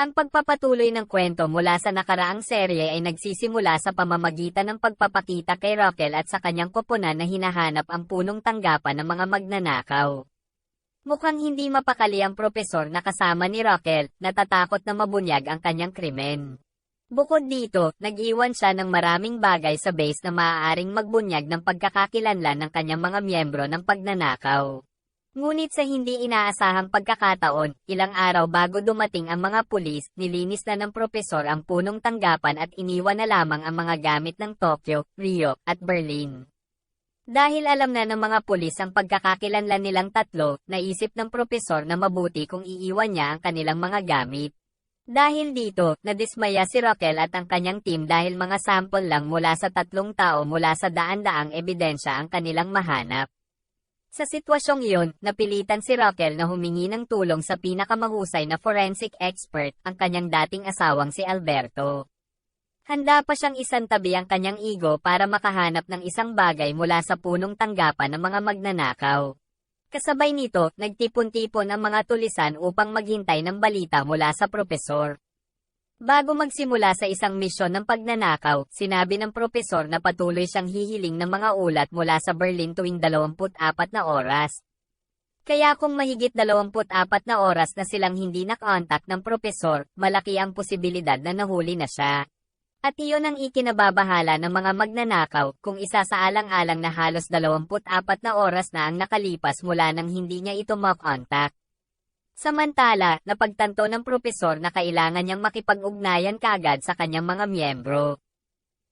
Ang pagpapatuloy ng kwento mula sa nakaraang serye ay nagsisimula sa pamamagitan ng pagpapakita kay Rokel at sa kanyang koponan na hinahanap ang punong tanggapan ng mga magnanakaw. Mukhang hindi mapakali ang propesor na kasama ni Rokel, natatakot na mabunyag ang kanyang krimen. Bukod dito, nag-iwan siya ng maraming bagay sa base na maaaring magbunyag ng pagkakakilanlan ng kanyang mga miyembro ng pagnanakaw. Ngunit sa hindi inaasahang pagkakataon, ilang araw bago dumating ang mga pulis, nilinis na ng propesor ang punong tanggapan at iniwan na lamang ang mga gamit ng Tokyo, Rio, at Berlin. Dahil alam na ng mga pulis ang pagkakakilanlan nilang tatlo, naisip ng propesor na mabuti kung iiwan niya ang kanilang mga gamit. Dahil dito, nadismaya si Rokel at ang kanyang team dahil mga sample lang mula sa 3 tao mula sa daan-daang ebidensya ang kanilang mahanap. Sa sitwasyong iyon, napilitan si Rokel na humingi ng tulong sa pinakamahusay na forensic expert, ang kanyang dating asawang si Alberto. Handa pa siyang isantabi ang kanyang ego para makahanap ng isang bagay mula sa punong tanggapan ng mga magnanakaw. Kasabay nito, nagtipon-tipon ang mga tulisan upang maghintay ng balita mula sa propesor. Bago magsimula sa isang misyon ng pagnanakaw, sinabi ng propesor na patuloy siyang hihiling ng mga ulat mula sa Berlin tuwing 24 na oras. Kaya kung mahigit 24 na oras na silang hindi nakontak ng propesor, malaki ang posibilidad na nahuli na siya. At iyon ang ikinababahala ng mga magnanakaw, kung isa sa alang-alang na halos 24 na oras na ang nakalipas mula nang hindi niya ito makontak. Samantala, napagtanto ng propesor na kailangan niyang makipag-ugnayan kaagad sa kanyang mga miyembro.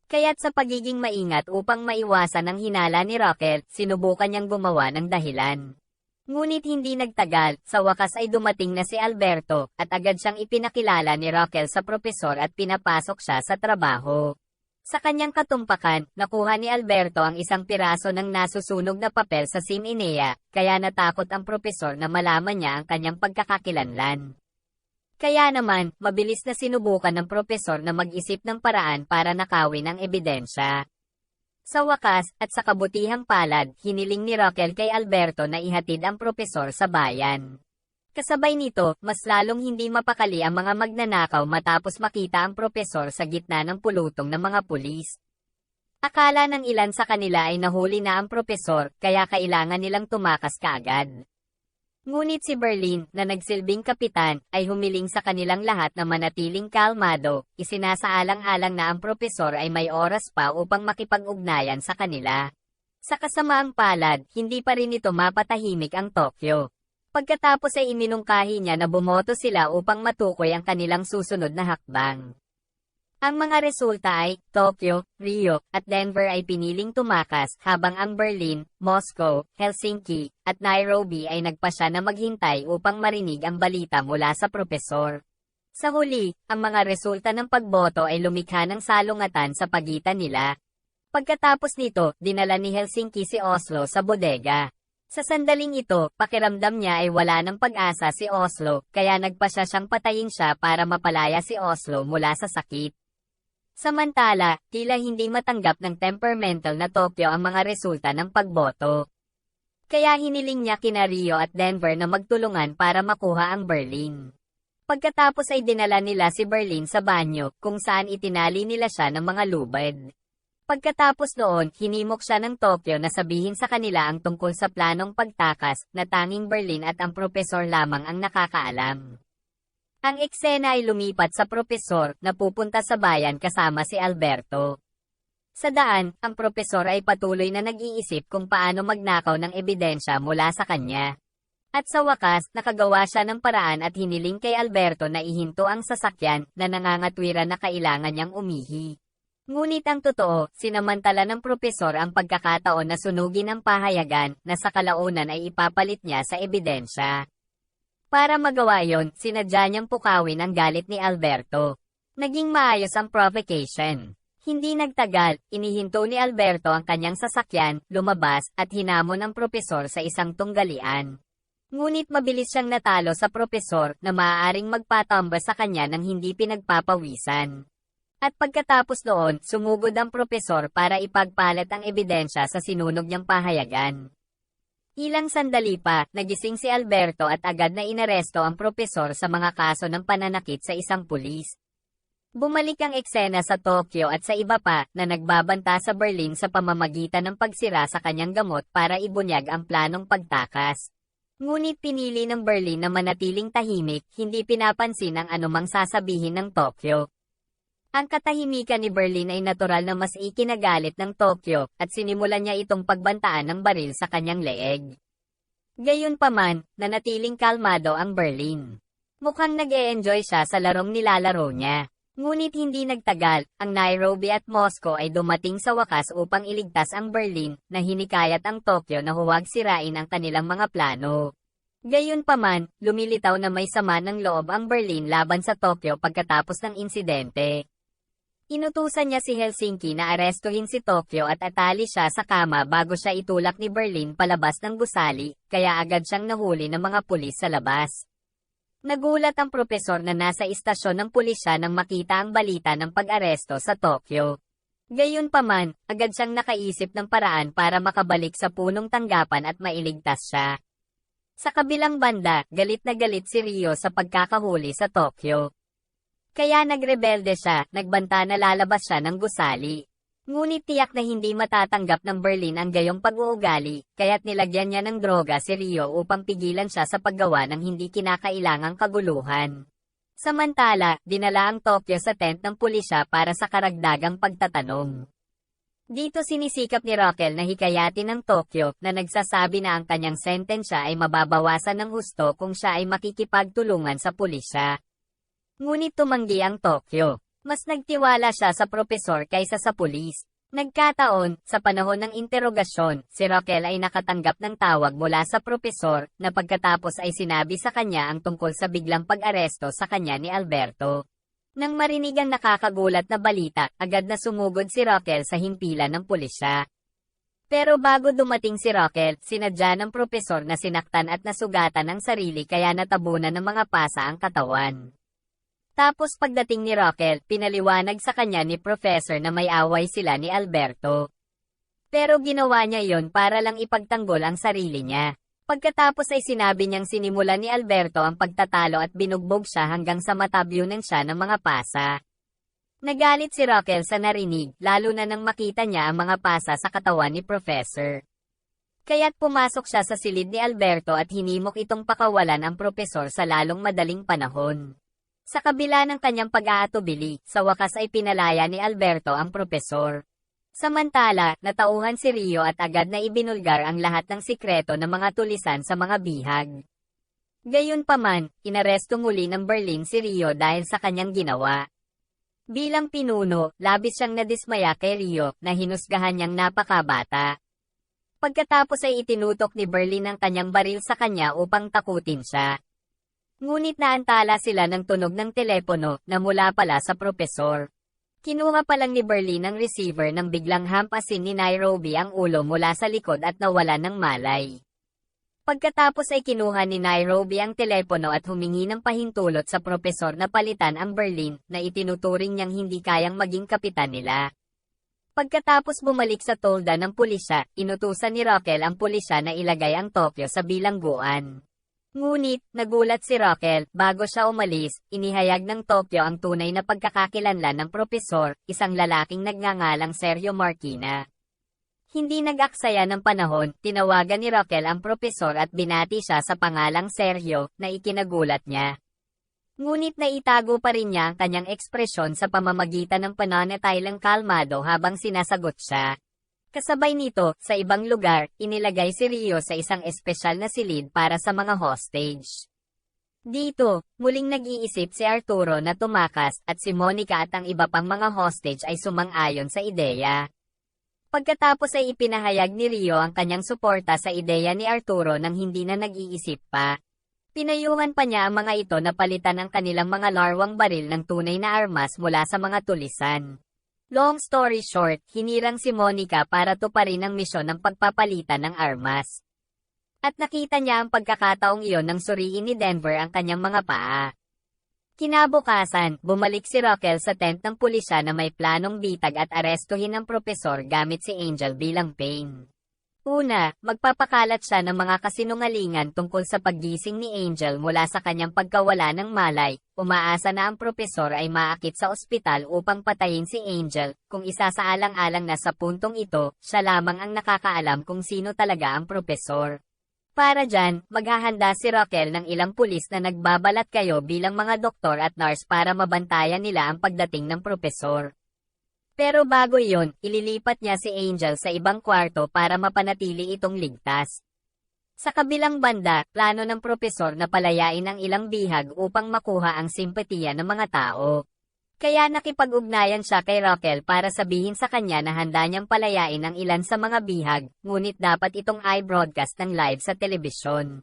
Kaya't sa pagiging maingat upang maiwasan ang hinala ni Rokel, sinubukan niyang gumawa ng dahilan. Ngunit hindi nagtagal, sa wakas ay dumating na si Alberto, at agad siyang ipinakilala ni Rokel sa propesor at pinapasok siya sa trabaho. Sa kanyang katumpakan, nakuha ni Alberto ang isang piraso ng nasusunog na papel sa Siminea, kaya natakot ang propesor na malaman niya ang kanyang pagkakakilanlan. Kaya naman, mabilis na sinubukan ng propesor na mag-isip ng paraan para nakawin ang ebidensya. Sa wakas, at sa kabutihang palad, hiniling ni Rokel kay Alberto na ihatid ang propesor sa bayan. Kasabay nito, mas lalong hindi mapakali ang mga magnanakaw matapos makita ang propesor sa gitna ng pulutong ng mga pulis. Akala ng ilan sa kanila ay nahuli na ang propesor, kaya kailangan nilang tumakas kaagad. Ngunit si Berlin, na nagsilbing kapitan, ay humiling sa kanilang lahat na manatiling kalmado, isinasaalang-alang na ang propesor ay may oras pa upang makipag-ugnayan sa kanila. Sa kasamaang palad, hindi pa rin ito mapatahimik ang Tokyo. Pagkatapos ay iminungkahi niya na bumoto sila upang matukoy ang kanilang susunod na hakbang. Ang mga resulta ay, Tokyo, Rio, at Denver ay piniling tumakas, habang ang Berlin, Moscow, Helsinki, at Nairobi ay nagpasya na maghintay upang marinig ang balita mula sa propesor. Sa huli, ang mga resulta ng pagboto ay lumikha ng salungatan sa pagitan nila. Pagkatapos nito, dinala ni Helsinki si Oslo sa bodega. Sa sandaling ito, pakiramdam niya ay wala ng pag-asa si Oslo, kaya nagpasya siyang patayin siya para mapalaya si Oslo mula sa sakit. Samantala, tila hindi matanggap ng temperamental na Tokyo ang mga resulta ng pagboto. Kaya hiniling niya kina Rio at Denver na magtulungan para makuha ang Berlin. Pagkatapos ay dinala nila si Berlin sa banyo, kung saan itinali nila siya ng mga lubid. Pagkatapos noon, hinimok siya ng Tokyo na sabihin sa kanila ang tungkol sa planong pagtakas, na tanging Berlin at ang propesor lamang ang nakakaalam. Ang eksena ay lumipat sa propesor, na pupunta sa bayan kasama si Alberto. Sa daan, ang propesor ay patuloy na nag-iisip kung paano magnakaw ng ebidensya mula sa kanya. At sa wakas, nakagawa siya ng paraan at hiniling kay Alberto na ihinto ang sasakyan, na nangangatwiran na kailangan niyang umihi. Ngunit ang totoo, sinamantala ng propesor ang pagkakataon na sunugin ang pahayagan, na sa kalaunan ay ipapalit niya sa ebidensya. Para magawa yon, sinadya niyang pukawin ang galit ni Alberto. Naging maayos ang provocation. Hindi nagtagal, inihinto ni Alberto ang kanyang sasakyan, lumabas, at hinamon ang propesor sa isang tunggalian. Ngunit mabilis siyang natalo sa propesor, na maaaring magpatamba sa kanya nang hindi pinagpapawisan. At pagkatapos noon, sumugod ang propesor para ipagpalit ang ebidensya sa sinunog niyang pahayagan. Ilang sandali pa, nagising si Alberto at agad na inaresto ang propesor sa mga kaso ng pananakit sa isang pulis. Bumalik ang eksena sa Tokyo at sa iba pa na nagbabanta sa Berlin sa pamamagitan ng pagsira sa kanyang gamot para ibunyag ang planong pagtakas. Ngunit pinili ng Berlin na manatiling tahimik, hindi pinapansin ang anumang sasabihin ng Tokyo. Ang katahimikan ni Berlin ay natural na mas ikinagalit ng Tokyo at sinimulan niya itong pagbantaan ng baril sa kanyang leeg. Gayunpaman, nanatiling kalmado ang Berlin. Mukhang nag-e-enjoy siya sa larong nilalaro niya. Ngunit hindi nagtagal, ang Nairobi at Moscow ay dumating sa wakas upang iligtas ang Berlin na hinikayat ang Tokyo na huwag sirain ang kanilang mga plano. Gayunpaman, lumilitaw na may sama ng loob ang Berlin laban sa Tokyo pagkatapos ng insidente. Inutusan niya si Helsinki na arestuhin si Tokyo at atali siya sa kama bago siya itulak ni Berlin palabas ng gusali, kaya agad siyang nahuli ng mga pulis sa labas. Nagulat ang propesor na nasa istasyon ng pulisya nang makita ang balita ng pag-aresto sa Tokyo. Gayunpaman, agad siyang nakaisip ng paraan para makabalik sa punong tanggapan at mailigtas siya. Sa kabilang banda, galit na galit si Ryo sa pagkakahuli sa Tokyo. Kaya nagrebelde siya, nagbanta na lalabas siya ng gusali. Ngunit tiyak na hindi matatanggap ng Berlin ang gayong pag-uugali, kaya't nilagyan niya ng droga si Ryo upang pigilan siya sa paggawa ng hindi kinakailangang kaguluhan. Samantala, dinala ang Tokyo sa tent ng pulisya para sa karagdagang pagtatanong. Dito sinisikap ni Rokel na hikayatin ng Tokyo na nagsasabi na ang kanyang sentensya ay mababawasan ng husto kung siya ay makikipagtulungan sa pulisya. Ngunit tumanggi ang Tokyo. Mas nagtiwala siya sa propesor kaysa sa pulis. Nagkataon, sa panahon ng interogasyon, si Rokel ay nakatanggap ng tawag mula sa propesor na pagkatapos ay sinabi sa kanya ang tungkol sa biglang pag-aresto sa kanya ni Alberto. Nang marinig ang nakakagulat na balita, agad na sumugod si Rokel sa himpilan ng pulisya. Pero bago dumating si Rokel, sinadya ng propesor na sinaktan at nasugatan ang sarili kaya natabunan ng mga pasa ang katawan. Tapos pagdating ni Rokel, pinaliwanag sa kanya ni Professor na may away sila ni Alberto. Pero ginawa niya yon para lang ipagtanggol ang sarili niya. Pagkatapos ay sinabi niyang sinimulan ni Alberto ang pagtatalo at binugbog siya hanggang sa matabyunan siya ng mga pasa. Nagalit si Rokel sa narinig, lalo na nang makita niya ang mga pasa sa katawan ni Professor. Kaya't pumasok siya sa silid ni Alberto at hinimok itong pakawalan ang propesor sa lalong madaling panahon. Sa kabila ng kanyang pag-aatubili, sa wakas ay pinalaya ni Alberto ang propesor. Samantala, natauhan si Ryo at agad na ibinulgar ang lahat ng sikreto ng mga tulisan sa mga bihag. Gayunpaman, inaresto muli ng Berlin si Ryo dahil sa kanyang ginawa. Bilang pinuno, labis siyang nadismaya kay Ryo na hinusgahan niyang napakabata. Pagkatapos ay itinutok ni Berlin ang kanyang baril sa kanya upang takutin siya. Ngunit naantala sila ng tunog ng telepono na mula pala sa propesor. Kinuha pa lang ni Berlin ang receiver nang biglang hampasin ni Nairobi ang ulo mula sa likod at nawala ng malay. Pagkatapos ay kinuha ni Nairobi ang telepono at humingi ng pahintulot sa propesor na palitan ang Berlin na itinuturing niyang hindi kayang maging kapitan nila. Pagkatapos bumalik sa tolda ng pulisya, inutusan ni Rokel ang pulisya na ilagay ang Tokyo sa bilangguan. Ngunit, nagulat si Rokel, bago siya umalis, inihayag ng Tokyo ang tunay na pagkakakilanlan ng propesor, isang lalaking nagngangalang Sergio Marquina. Hindi nag-aksaya ng panahon, tinawagan ni Rokel ang propesor at binati siya sa pangalang Sergio, na ikinagulat niya. Ngunit naitago pa rin niya ang kanyang ekspresyon sa pamamagitan ng pananatiling kalmado habang sinasagot siya. Kasabay nito, sa ibang lugar, inilagay si Ryo sa isang espesyal na silid para sa mga hostage. Dito, muling nag-iisip si Arturo na tumakas at si Monica at ang iba pang mga hostage ay sumang-ayon sa ideya. Pagkatapos ay ipinahayag ni Ryo ang kanyang suporta sa ideya ni Arturo nang hindi na nag-iisip pa. Pinayuhan pa niya ang mga ito na palitan ang kanilang mga larwang baril ng tunay na armas mula sa mga tulisan. Long story short, hinirang si Monica para tuparin ang misyon ng pagpapalitan ng armas. At nakita niya ang pagkakataong iyon nang suriin ni Denver ang kanyang mga paa. Kinabukasan, bumalik si Rokel sa tent ng pulisya na may planong bitag at arestuhin ang propesor gamit si Angel bilang pain. Una, magpapakalat siya ng mga kasinungalingan tungkol sa paggising ni Angel mula sa kanyang pagkawala ng malay. Umaasa na ang propesor ay maakit sa ospital upang patayin si Angel. Kung isasaalang-alang na sa puntong ito, siya lamang ang nakakaalam kung sino talaga ang propesor. Para dyan, maghahanda si Raquel ng ilang pulis na nagbabalat kayo bilang mga doktor at nurse para mabantayan nila ang pagdating ng propesor. Pero bago iyon, ililipat niya si Angel sa ibang kwarto para mapanatili itong ligtas. Sa kabilang banda, plano ng propesor na palayain ang ilang bihag upang makuha ang simpatiya ng mga tao. Kaya nakipag-ugnayan siya kay Raquel para sabihin sa kanya na handa niyang palayain ang ilan sa mga bihag, ngunit dapat itong i-broadcast ng live sa telebisyon.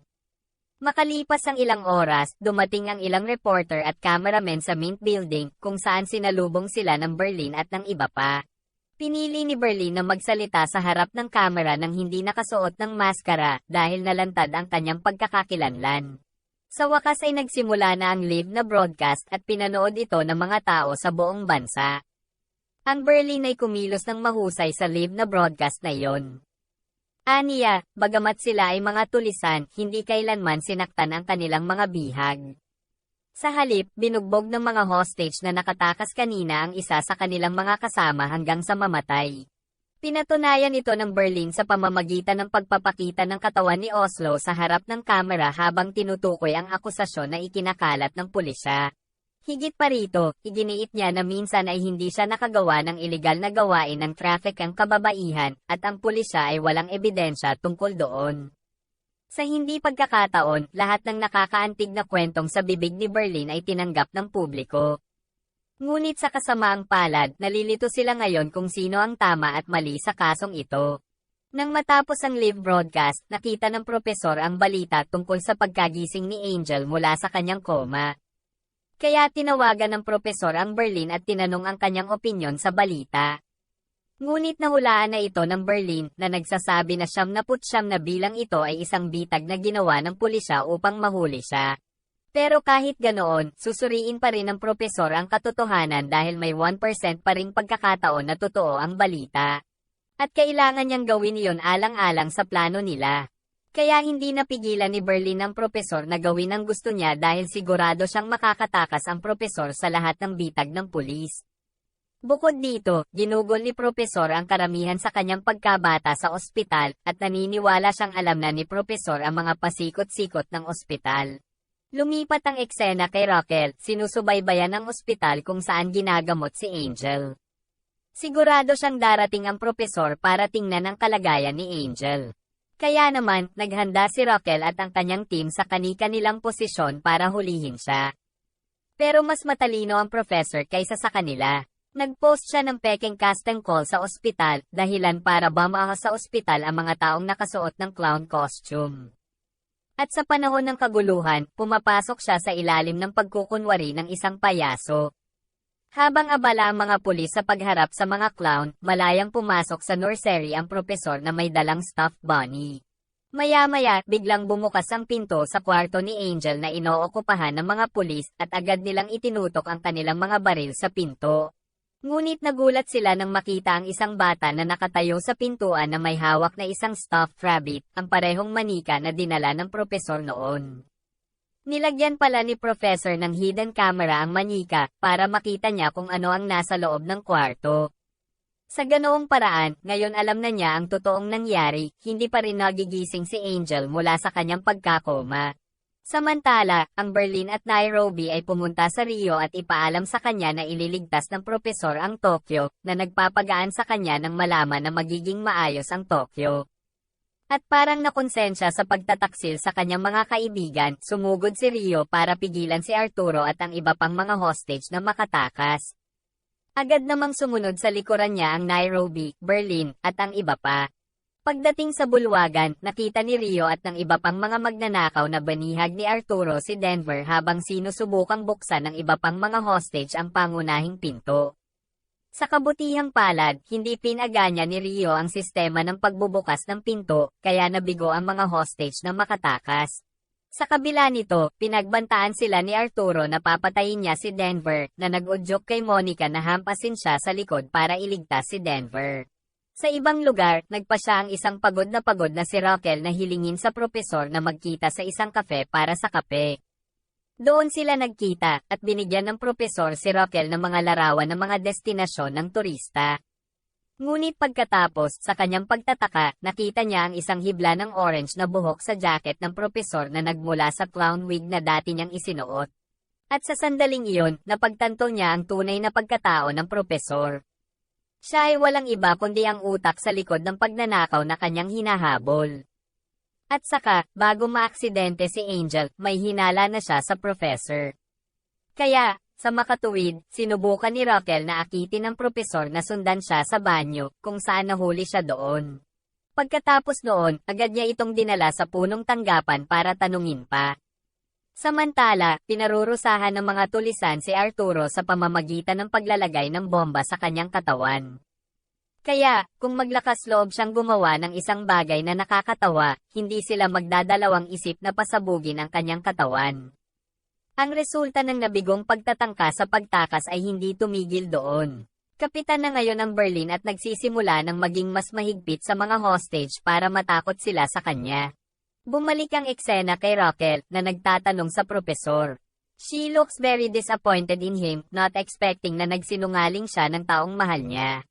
Makalipas ang ilang oras, dumating ang ilang reporter at cameraman sa Mint Building, kung saan sinalubong sila ng Berlin at ng iba pa. Pinili ni Berlin na magsalita sa harap ng kamera nang hindi nakasuot ng maskara dahil nalantad ang kanyang pagkakakilanlan. Sa wakas ay nagsimula na ang live na broadcast at pinanood ito ng mga tao sa buong bansa. Ang Berlin ay kumilos ng mahusay sa live na broadcast na iyon. Aniya, bagamat sila ay mga tulisan, hindi kailanman sinaktan ang kanilang mga bihag. Sa halip, binugbog ng mga hostage na nakatakas kanina ang isa sa kanilang mga kasama hanggang sa mamatay. Pinatunayan ito ng Berlin sa pamamagitan ng pagpapakita ng katawan ni Oslo sa harap ng kamera habang tinutukoy ang akusasyon na ikinakalat ng pulisya. Higit pa rito, iginiit niya na minsan ay hindi siya nakagawa ng ilegal na gawain ng traffic ang kababaihan, at ang pulisya ay walang ebidensya tungkol doon. Sa hindi pagkakataon, lahat ng nakakaantig na kwentong sa bibig ni Berlin ay tinanggap ng publiko. Ngunit sa kasamaang palad, nalilito sila ngayon kung sino ang tama at mali sa kasong ito. Nang matapos ang live broadcast, nakita ng propesor ang balita tungkol sa pagkagising ni Angel mula sa kanyang coma. Kaya tinawagan ng propesor ang Berlin at tinanong ang kanyang opinyon sa balita. Ngunit nahulaan na ito ng Berlin na nagsasabi na 79 na bilang ito ay isang bitag na ginawa ng pulisya upang mahuli siya. Pero kahit ganoon, susuriin pa rin ng propesor ang katotohanan dahil may 1% pa ring pagkakataon na totoo ang balita. At kailangan niyang gawin iyon alang-alang sa plano nila. Kaya hindi napigilan ni Berlin ang propesor na gawin ang gusto niya dahil sigurado siyang makakatakas ang propesor sa lahat ng bitag ng pulis. Bukod dito, ginugol ni propesor ang karamihan sa kanyang pagkabata sa ospital at naniniwala siyang alam na ni propesor ang mga pasikot-sikot ng ospital. Lumipat ang eksena kay Raquel, sinusubaybayan ng ospital kung saan ginagamot si Angel. Sigurado siyang darating ang propesor para tingnan ang kalagayan ni Angel. Kaya naman, naghanda si Raquel at ang kanyang team sa kani-kanilang posisyon para hulihin siya. Pero mas matalino ang professor kaysa sa kanila. Nag-post siya ng peking casting call sa ospital, dahilan para bumahas sa ospital ang mga taong nakasuot ng clown costume. At sa panahon ng kaguluhan, pumapasok siya sa ilalim ng pagkukunwari ng isang payaso. Habang abala ang mga pulis sa pagharap sa mga clown, malayang pumasok sa nursery ang propesor na may dalang stuffed bunny. Maya-maya, biglang bumukas ang pinto sa kwarto ni Angel na inookupahan ng mga pulis at agad nilang itinutok ang kanilang mga baril sa pinto. Ngunit nagulat sila nang makita ang isang bata na nakatayo sa pintuan na may hawak na isang stuffed rabbit, ang parehong manika na dinala ng propesor noon. Nilagyan pala ni Professor ng hidden camera ang manika para makita niya kung ano ang nasa loob ng kwarto. Sa ganoong paraan, ngayon alam na niya ang totoong nangyari, hindi pa rin nagigising si Angel mula sa kanyang pagkakoma. Samantala, ang Berlin at Nairobi ay pumunta sa Rio at ipaalam sa kanya na ililigtas ng propesor ang Tokyo, na nagpapagaan sa kanya nang malaman na magiging maayos ang Tokyo. At parang nakonsensya sa pagtataksil sa kanyang mga kaibigan, sumugod si Rio para pigilan si Arturo at ang iba pang mga hostage na makatakas. Agad namang sumunod sa likuran niya ang Nairobi, Berlin, at ang iba pa. Pagdating sa bulwagan, nakita ni Rio at ng iba pang mga magnanakaw na banihag ni Arturo si Denver habang sinusubukang buksan ng iba pang mga hostage ang pangunahing pinto. Sa kabutihang palad, hindi pinaganya ni Rio ang sistema ng pagbubukas ng pinto, kaya nabigo ang mga hostage na makatakas. Sa kabila nito, pinagbantaan sila ni Arturo na papatayin niya si Denver, na nag-udyok kay Monica na hampasin siya sa likod para iligtas si Denver. Sa ibang lugar, nagpa siya ang isang pagod na si Raquel na hilingin sa propesor na magkita sa isang kafe para sa kape. Doon sila nagkita, at binigyan ng propesor si Raquel ng mga larawan ng mga destinasyon ng turista. Ngunit pagkatapos, sa kanyang pagtataka, nakita niya ang isang hibla ng orange na buhok sa jacket ng propesor na nagmula sa clown wig na dati niyang isinuot. At sa sandaling iyon, napagtanto niya ang tunay na pagkatao ng propesor. Siya ay walang iba kundi ang utak sa likod ng pagnanakaw na kanyang hinahabol. At saka, bago maaksidente si Angel, may hinala na siya sa professor. Kaya, sa makatuwid, sinubukan ni Raquel na akitin ng propesor na sundan siya sa banyo, kung saan nahuli siya doon. Pagkatapos noon, agad niya itong dinala sa punong tanggapan para tanungin pa. Samantala, pinarurusahan ng mga tulisan si Arturo sa pamamagitan ng paglalagay ng bomba sa kanyang katawan. Kaya, kung maglakas loob siyang gumawa ng isang bagay na nakakatawa, hindi sila magdadalawang isip na pasabugin ang kanyang katawan. Ang resulta ng nabigong pagtatangka sa pagtakas ay hindi tumigil doon. Kapitan na ngayon ang Berlin at nagsisimula ng maging mas mahigpit sa mga hostage para matakot sila sa kanya. Bumalik ang eksena kay Raquel, na nagtatanong sa propesor. She looks very disappointed in him, not expecting na nagsinungaling siya ng taong mahal niya.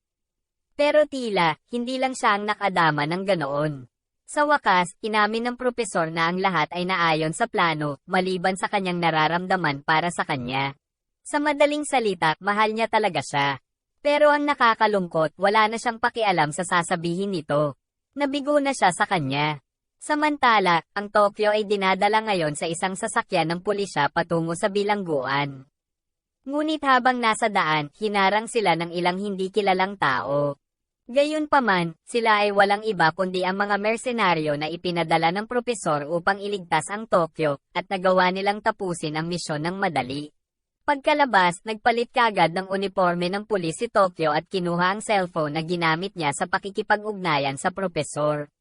Pero tila, hindi lang siya ang nakadama ng ganoon. Sa wakas, inamin ng propesor na ang lahat ay naayon sa plano, maliban sa kanyang nararamdaman para sa kanya. Sa madaling salita, mahal niya talaga siya. Pero ang nakakalungkot, wala na siyang pakialam sa sasabihin nito. Nabigo na siya sa kanya. Samantala, ang Tokyo ay dinadala ngayon sa isang sasakyan ng pulisya patungo sa bilangguan. Ngunit habang nasa daan, hinarang sila ng ilang hindi kilalang tao. Gayunpaman, sila ay walang iba kundi ang mga mersenaryo na ipinadala ng propesor upang iligtas ang Tokyo, at nagawa nilang tapusin ang misyon ng madali. Pagkalabas, nagpalit kaagad ng uniforme ng pulis si Tokyo at kinuha ang cellphone na ginamit niya sa pakikipag-ugnayan sa propesor.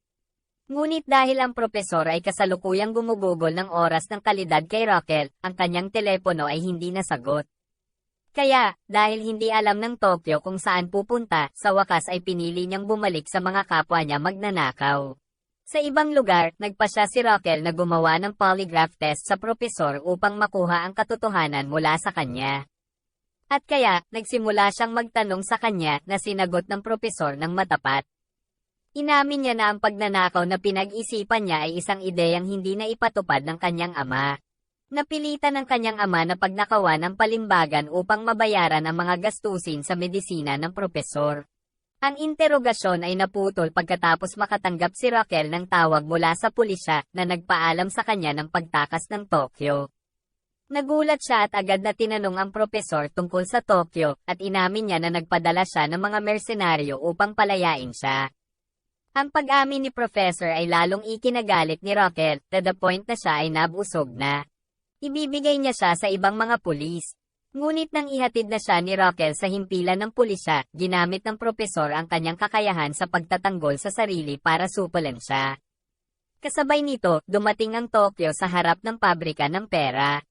Ngunit dahil ang propesor ay kasalukuyang gumugugol ng oras ng kalidad kay Raquel, ang kanyang telepono ay hindi nasagot. Kaya, dahil hindi alam ng Tokyo kung saan pupunta, sa wakas ay pinili niyang bumalik sa mga kapwa niya magnanakaw. Sa ibang lugar, nagpasya si Raquel na gumawa ng polygraph test sa propesor upang makuha ang katotohanan mula sa kanya. At kaya, nagsimula siyang magtanong sa kanya na sinagot ng propesor ng matapat. Inamin niya na ang pagnanakaw na pinag-isipan niya ay isang ideyang hindi na ipatupad ng kanyang ama. Napilitan ng kanyang ama na pagnakawan ng palimbagan upang mabayaran ang mga gastusin sa medisina ng propesor. Ang interogasyon ay naputol pagkatapos makatanggap si Raquel ng tawag mula sa pulisya na nagpaalam sa kanya ng pagtakas ng Tokyo. Nagulat siya at agad na tinanong ang propesor tungkol sa Tokyo, at inamin niya na nagpadala siya ng mga mersenaryo upang palayain siya. Ang pag-amin ni Professor ay lalong ikinagalit ni Raquel, to the point na siya ay nabusog na. Ibibigay niya siya sa ibang mga pulis. Ngunit nang ihatid na siya ni Raquel sa himpilan ng pulisya, ginamit ng propesor ang kanyang kakayahan sa pagtatanggol sa sarili para supulan siya. Kasabay nito, dumating ang Tokyo sa harap ng pabrika ng pera.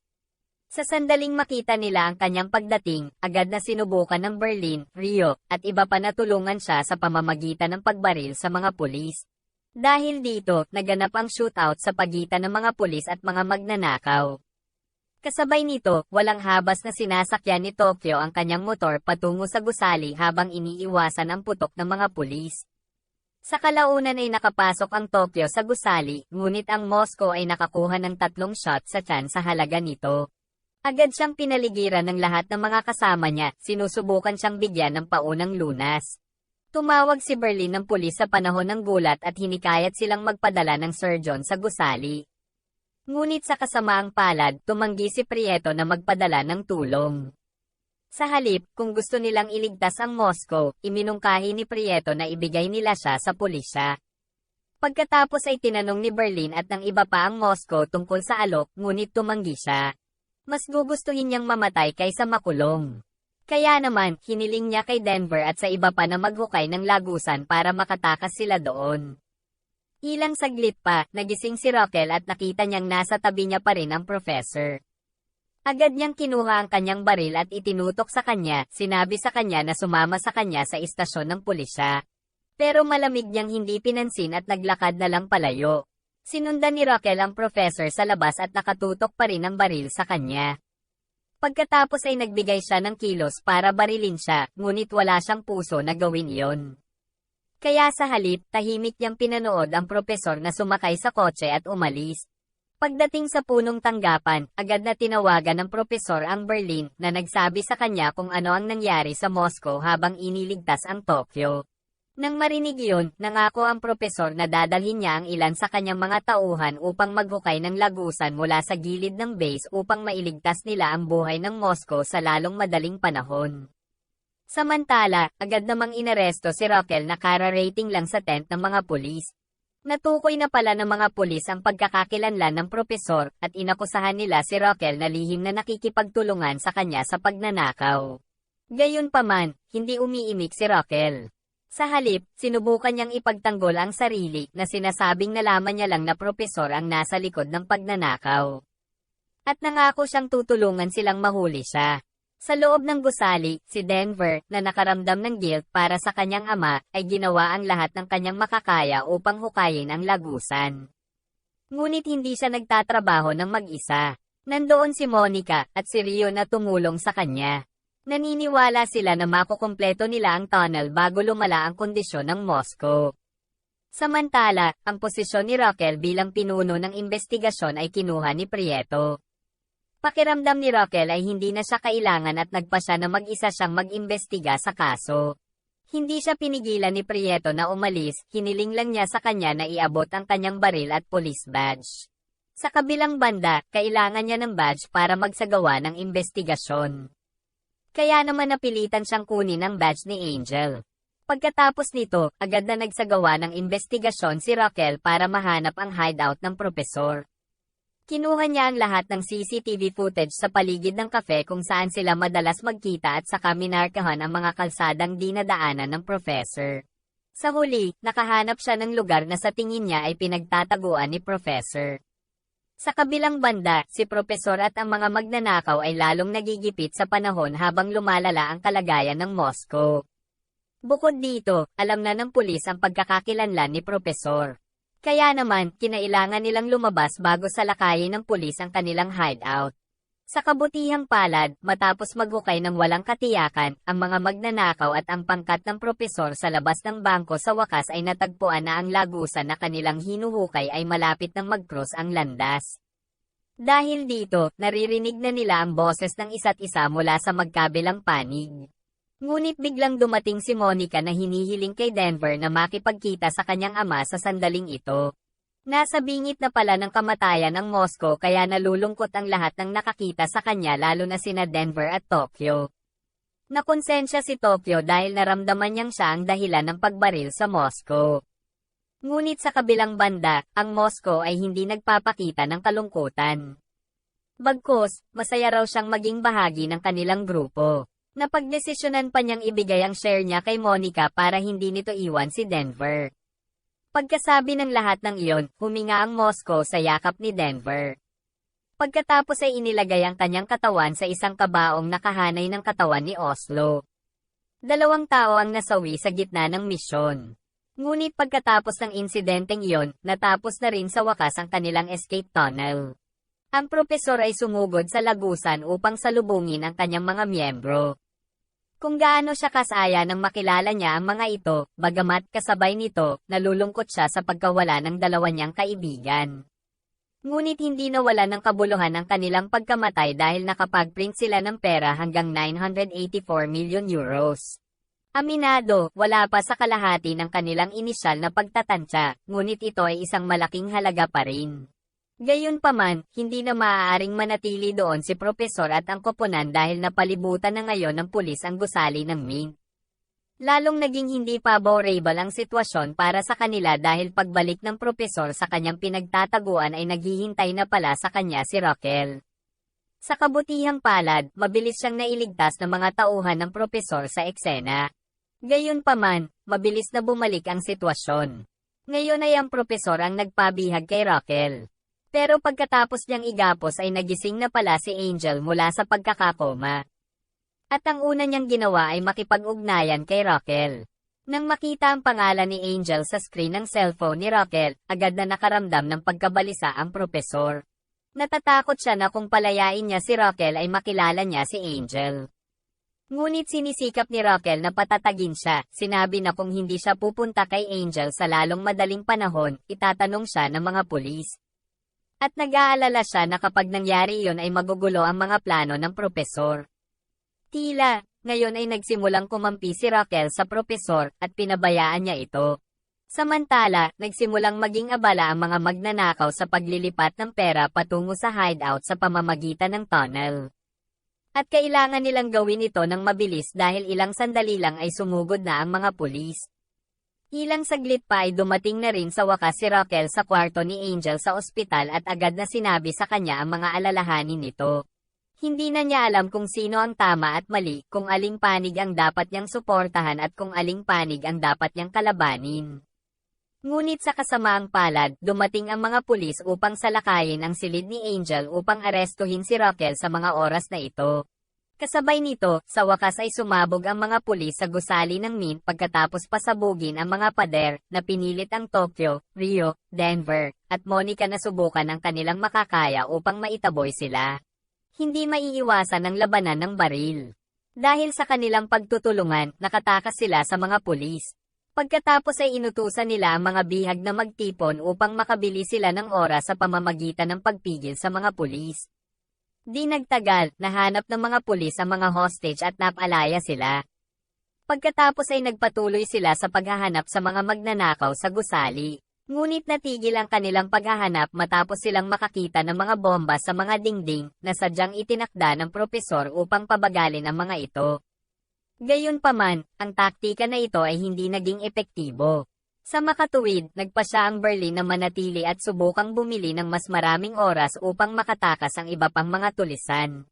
Sa sandaling makita nila ang kanyang pagdating, agad na sinubukan ng Berlin, Rio, at iba pa na tulungan siya sa pamamagitan ng pagbaril sa mga pulis. Dahil dito, naganap ang shootout sa pagitan ng mga pulis at mga magnanakaw. Kasabay nito, walang habas na sinasakyan ni Tokyo ang kanyang motor patungo sa gusali habang iniiwasan ang putok ng mga pulis. Sa kalaunan ay nakapasok ang Tokyo sa gusali, ngunit ang Moscow ay nakakuha ng 3 shot sa tiyan sa halaga nito. Agad siyang pinaligiran ng lahat ng mga kasama niya, sinusubukan siyang bigyan ng paunang lunas. Tumawag si Berlin ng pulis sa panahon ng gulat at hinikayat silang magpadala ng surgeon sa gusali. Ngunit sa kasamaang palad, tumanggi si Prieto na magpadala ng tulong. Sa halip, kung gusto nilang iligtas ang Moscow, iminungkahi ni Prieto na ibigay nila siya sa pulisya. Pagkatapos ay tinanong ni Berlin at ng iba pa ang Moscow tungkol sa alok, ngunit tumanggi siya. Mas gugustuhin niyang mamatay kaysa makulong. Kaya naman, hiniling niya kay Denver at sa iba pa na maghukay ng lagusan para makatakas sila doon. Ilang saglit pa, nagising si Raquel at nakita niyang nasa tabi niya pa rin ang professor. Agad niyang kinuha ang kanyang baril at itinutok sa kanya, sinabi sa kanya na sumama sa kanya sa istasyon ng pulisya. Pero malamig niyang hindi pinansin at naglakad na lang palayo. Sinundan ni Raquel ang professor sa labas at nakatutok pa rin ang baril sa kanya. Pagkatapos ay nagbigay siya ng kilos para barilin siya, ngunit wala siyang puso na gawin iyon. Kaya sa halip, tahimik niyang pinanood ang propesor na sumakay sa kotse at umalis. Pagdating sa punong tanggapan, agad na tinawagan ng propesor ang Berlin na nagsabi sa kanya kung ano ang nangyari sa Moscow habang iniligtas ang Tokyo. Nang marinig iyon, nangako ang propesor na dadalhin niya ang ilan sa kanyang mga tauhan upang maghukay ng lagusan mula sa gilid ng base upang mailigtas nila ang buhay ng Moscow sa lalong madaling panahon. Samantala, agad namang inaresto si Raquel na kararating lang sa tent ng mga pulis. Natukoy na pala ng mga pulis ang pagkakakilanlan ng propesor at inakusahan nila si Raquel na lihim na nakikipagtulungan sa kanya sa pagnanakaw. Gayunpaman, hindi umiimik si Raquel. Sa halip, sinubukan niyang ipagtanggol ang sarili na sinasabing nalaman niya lang na propesor ang nasa likod ng pagnanakaw. At nangako siyang tutulungan silang mahuli siya. Sa loob ng gusali, si Denver, na nakaramdam ng guilt para sa kanyang ama, ay ginawa ang lahat ng kanyang makakaya upang hukayin ang lagusan. Ngunit hindi siya nagtatrabaho ng mag-isa. Nandoon si Monica at si Rio na tumulong sa kanya. Naniniwala sila na makukumpleto nila ang tunnel bago lumala ang kondisyon ng Moscow. Samantala, ang posisyon ni Raquel bilang pinuno ng investigasyon ay kinuha ni Prieto. Pakiramdam ni Raquel ay hindi na siya kailangan at nagpa siya na mag-isa siyang mag-imbestiga sa kaso. Hindi siya pinigilan ni Prieto na umalis, hiniling lang niya sa kanya na iabot ang kanyang baril at police badge. Sa kabilang banda, kailangan niya ng badge para magsagawa ng investigasyon. Kaya naman napilitan siyang kunin ang badge ni Angel. Pagkatapos nito, agad na nagsagawa ng investigasyon si Raquel para mahanap ang hideout ng propesor. Kinuha niya ang lahat ng CCTV footage sa paligid ng kafe kung saan sila madalas magkita at saka minarkahan ang mga kalsadang dinadaanan ng professor. Sa huli, nakahanap siya ng lugar na sa tingin niya ay pinagtataguan ni professor. Sa kabilang banda, si profesor at ang mga magnanakaw ay lalong nagigipit sa panahon habang lumalala ang kalagayan ng Moscow. Bukod dito, alam na ng pulis ang pagkakakilanlan ni profesor. Kaya naman, kinailangan nilang lumabas bago salakayin ng pulis ang kanilang hideout. Sa kabutihang palad, matapos maghukay ng walang katiyakan, ang mga magnanakaw at ang pangkat ng propesor sa labas ng bangko sa wakas ay natagpuan na ang lagusan na kanilang hinuhukay ay malapit ng mag-cross ang landas. Dahil dito, naririnig na nila ang boses ng isa't isa mula sa magkabilang panig. Ngunit biglang dumating si Monica na hinihiling kay Denver na makipagkita sa kanyang ama sa sandaling ito. Nasa bingit na pala ng kamatayan ng Moscow kaya nalulungkot ang lahat ng nakakita sa kanya lalo na sina Denver at Tokyo. Nakonsensya si Tokyo dahil naramdaman niyang siya ang dahilan ng pagbaril sa Moscow. Ngunit sa kabilang banda, ang Moscow ay hindi nagpapakita ng kalungkutan. Bagkus, masaya raw siyang maging bahagi ng kanilang grupo. Napagdesisyonan pa niyang ibigay ang share niya kay Monica para hindi nito iwan si Denver. Pagkasabi ng lahat ng iyon, huminga ang Moscow sa yakap ni Denver. Pagkatapos ay inilagay ang kanyang katawan sa isang kabaong nakahanay ng katawan ni Oslo. 2 tao ang nasawi sa gitna ng misyon. Ngunit pagkatapos ng insidenteng iyon, natapos na rin sa wakas ang kanilang escape tunnel. Ang propesor ay sumugod sa lagusan upang salubungin ang kanyang mga miyembro. Kung gaano siya kasaya nang makilala niya ang mga ito, bagamat kasabay nito, nalulungkot siya sa pagkawala ng dalawa niyang kaibigan. Ngunit hindi nawala ng kabuluhan ang kanilang pagkamatay dahil nakapag-print sila ng pera hanggang 984 million euros. Aminado, wala pa sa kalahati ng kanilang inisyal na pagtatantya, ngunit ito ay isang malaking halaga pa rin. Gayunpaman, hindi na maaaring manatili doon si Propesor at ang koponan dahil napalibutan na ngayon ng pulis ang gusali ng Mint. Lalong naging hindi favorable ang sitwasyon para sa kanila dahil pagbalik ng Propesor sa kanyang pinagtataguan ay naghihintay na pala sa kanya si Raquel. Sa kabutihang palad, mabilis siyang nailigtas ng mga tauhan ng Propesor sa eksena. Gayunpaman, mabilis na bumalik ang sitwasyon. Ngayon ay ang Propesor ang nagpabihag kay Raquel. Pero pagkatapos niyang igapos ay nagising na pala si Angel mula sa pagkakakoma. At ang una niyang ginawa ay makipag-ugnayan kay Raquel. Nang makita ang pangalan ni Angel sa screen ng cellphone ni Raquel, agad na nakaramdam ng pagkabalisa ang propesor. Natatakot siya na kung palayain niya si Raquel ay makilala niya si Angel. Ngunit sinisikap ni Raquel na patatagin siya, sinabi na kung hindi siya pupunta kay Angel sa lalong madaling panahon, itatanong siya ng mga pulis. At nag-aalala siya na kapag nangyari iyon ay magugulo ang mga plano ng propesor. Tila, ngayon ay nagsimulang kumampi si Raquel sa propesor at pinabayaan niya ito. Samantala, nagsimulang maging abala ang mga magnanakaw sa paglilipat ng pera patungo sa hideout sa pamamagitan ng tunnel. At kailangan nilang gawin ito ng mabilis dahil ilang sandali lang ay sumugod na ang mga pulis. Ilang saglit pa ay dumating na rin sa wakas si Raquel sa kwarto ni Angel sa ospital at agad na sinabi sa kanya ang mga alalahanin nito. Hindi na niya alam kung sino ang tama at mali, kung aling panig ang dapat niyang suportahan at kung aling panig ang dapat niyang kalabanin. Ngunit sa kasamaang palad, dumating ang mga pulis upang salakayin ang silid ni Angel upang arestuhin si Raquel sa mga oras na ito. Kasabay nito, sa wakas ay sumabog ang mga pulis sa gusali ng Mint pagkatapos pasabugin ang mga pader na pinilit ang Tokyo, Rio, Denver, at Monica na subukan ang kanilang makakaya upang maitaboy sila. Hindi maiiwasan ang labanan ng baril. Dahil sa kanilang pagtutulungan, nakatakas sila sa mga pulis. Pagkatapos ay inutusan nila ang mga bihag na magtipon upang makabili sila ng oras sa pamamagitan ng pagpigil sa mga pulis. Di nagtagal, nahanap ng mga pulis ang mga hostage at napalaya sila. Pagkatapos ay nagpatuloy sila sa paghahanap sa mga magnanakaw sa gusali. Ngunit natigil ang kanilang paghahanap matapos silang makakita ng mga bomba sa mga dingding na sadyang itinakda ng propesor upang pabagalin ang mga ito. Gayunpaman, ang taktika na ito ay hindi naging epektibo. Sa makatuwid, nagpa siya ang Berlin na manatili at subukang bumili ng mas maraming oras upang makatakas ang iba pang mga tulisan.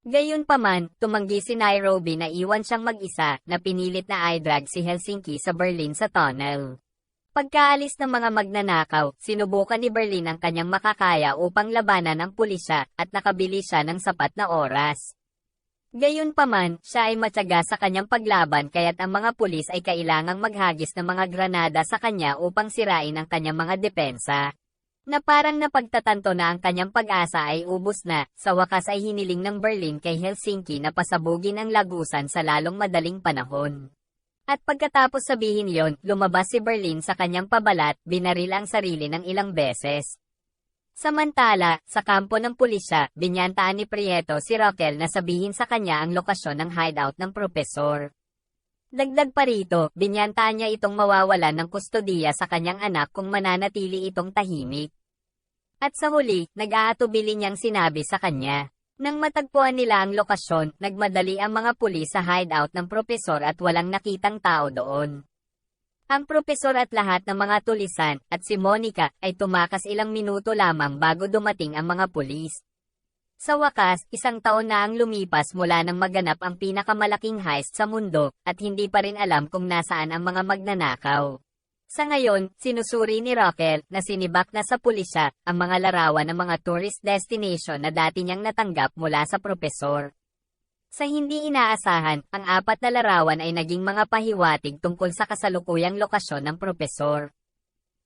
Gayunpaman, tumanggi si Nairobi na iwan siyang mag-isa na pinilit na i-drag si Helsinki sa Berlin sa tunnel. Pagkaalis ng mga magnanakaw, sinubukan ni Berlin ang kanyang makakaya upang labanan ang pulisya at nakabili siya ng sapat na oras. Gayunpaman, siya ay matyaga sa kanyang paglaban kaya't ang mga pulis ay kailangang maghagis ng mga granada sa kanya upang sirain ang kanyang mga depensa. Na parang napagtatanto na ang kanyang pag-asa ay ubos na, sa wakas ay hiniling ng Berlin kay Helsinki na pasabugin ang lagusan sa lalong madaling panahon. At pagkatapos sabihin yon, lumabas si Berlin sa kanyang pabalat, binaril ang sarili ng ilang beses. Samantala, sa kampo ng pulisya, binyantaan ni Prieto si Raquel na sabihin sa kanya ang lokasyon ng hideout ng propesor. Dagdag pa rito, binyantaan niya itong mawawalan ng kustodiya sa kanyang anak kung mananatili itong tahimik. At sa huli, nag-aatubili niyang sinabi sa kanya. Nang matagpuan nila ang lokasyon, nagmadali ang mga pulis sa hideout ng propesor at walang nakitang tao doon. Ang propesor at lahat ng mga tulisan, at si Monica, ay tumakas ilang minuto lamang bago dumating ang mga pulis. Sa wakas, 1 taon na ang lumipas mula nang maganap ang pinakamalaking heist sa mundo, at hindi pa rin alam kung nasaan ang mga magnanakaw. Sa ngayon, sinusuri ni Raquel na sinibak na sa pulisya ang mga larawan ng mga tourist destination na dati niyang natanggap mula sa propesor. Sa hindi inaasahan, ang 4 na larawan ay naging mga pahiwatig tungkol sa kasalukuyang lokasyon ng propesor.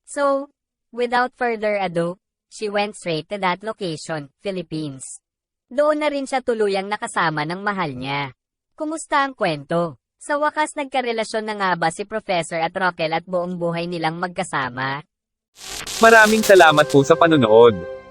So, without further ado, she went straight to that location, Philippines. Doon na rin siya tuluyang nakasama ng mahal niya. Kumusta ang kwento? Sa wakas nagkarelasyon na nga ba si Professor at Raquel at buong buhay nilang magkasama? Maraming salamat po sa panonood.